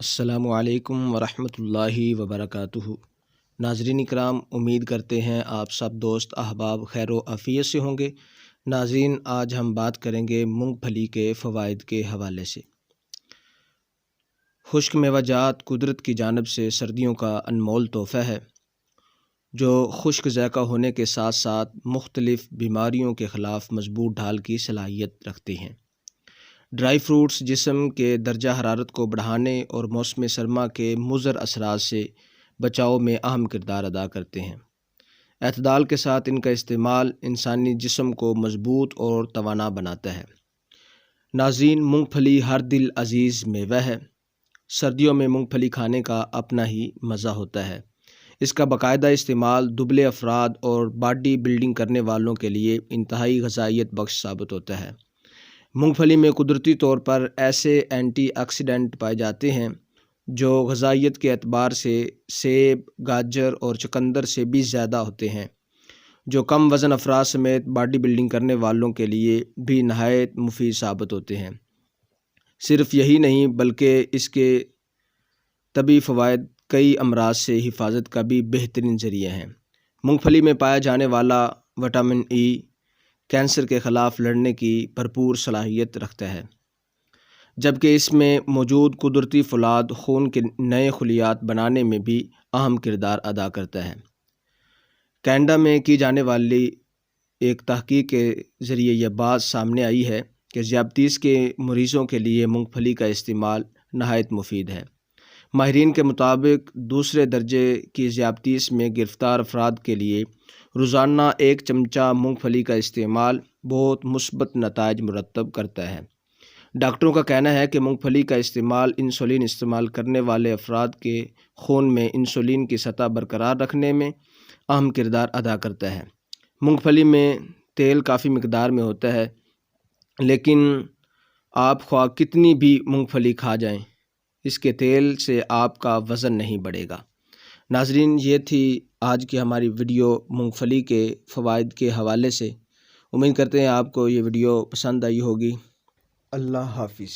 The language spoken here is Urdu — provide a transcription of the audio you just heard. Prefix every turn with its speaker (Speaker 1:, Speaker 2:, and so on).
Speaker 1: السلام علیکم ورحمۃ اللہ وبرکاتہ۔ ناظرین اکرام، امید کرتے ہیں آپ سب دوست احباب خیر و عافیت سے ہوں گے۔ ناظرین، آج ہم بات کریں گے مونگ پھلی کے فوائد کے حوالے سے۔ خشک میوہ جات قدرت کی جانب سے سردیوں کا انمول تحفہ ہے، جو خشک ذائقہ ہونے کے ساتھ ساتھ مختلف بیماریوں کے خلاف مضبوط ڈھال کی صلاحیت رکھتی ہیں۔ ڈرائی فروٹس جسم کے درجہ حرارت کو بڑھانے اور موسم سرما کے مضر اثرات سے بچاؤ میں اہم کردار ادا کرتے ہیں۔ اعتدال کے ساتھ ان کا استعمال انسانی جسم کو مضبوط اور توانا بناتا ہے۔ ناظرین، مونگ پھلی ہر دل عزیز میوہ ہے۔ سردیوں میں مونگ پھلی کھانے کا اپنا ہی مزہ ہوتا ہے۔ اس کا باقاعدہ استعمال دبلے افراد اور باڈی بلڈنگ کرنے والوں کے لیے انتہائی غذائیت بخش ثابت ہوتا ہے۔ مونگ پھلی میں قدرتی طور پر ایسے اینٹی آکسیڈنٹ پائے جاتے ہیں جو غذائیت کے اعتبار سے سیب، گاجر اور چقندر سے بھی زیادہ ہوتے ہیں، جو کم وزن افراد سمیت باڈی بلڈنگ کرنے والوں کے لیے بھی نہایت مفید ثابت ہوتے ہیں۔ صرف یہی نہیں بلکہ اس کے طبی فوائد کئی امراض سے حفاظت کا بھی بہترین ذریعہ ہیں۔ مونگ پھلی میں پایا جانے والا وٹامن ای کینسر کے خلاف لڑنے کی بھرپور صلاحیت رکھتا ہے، جبکہ اس میں موجود قدرتی فولاد خون کے نئے خلیات بنانے میں بھی اہم کردار ادا کرتا ہے۔ کینیڈا میں کی جانے والی ایک تحقیق کے ذریعے یہ بات سامنے آئی ہے کہ ذیابیطس کے مریضوں کے لیے مونگ پھلی کا استعمال نہایت مفید ہے۔ ماہرین کے مطابق دوسرے درجے کی ذیابیطس میں گرفتار افراد کے لیے روزانہ 1 چمچہ مونگ پھلی کا استعمال بہت مثبت نتائج مرتب کرتا ہے۔ ڈاکٹروں کا کہنا ہے کہ مونگ پھلی کا استعمال انسولین استعمال کرنے والے افراد کے خون میں انسولین کی سطح برقرار رکھنے میں اہم کردار ادا کرتا ہے۔ مونگ پھلی میں تیل کافی مقدار میں ہوتا ہے، لیکن آپ خواہ کتنی بھی مونگ پھلی کھا جائیں، اس کے تیل سے آپ کا وزن نہیں بڑھے گا۔ ناظرین، یہ تھی آج کی ہماری ویڈیو مونگ پھلی کے فوائد کے حوالے سے۔ امید کرتے ہیں آپ کو یہ ویڈیو پسند آئی ہوگی۔ اللہ حافظ۔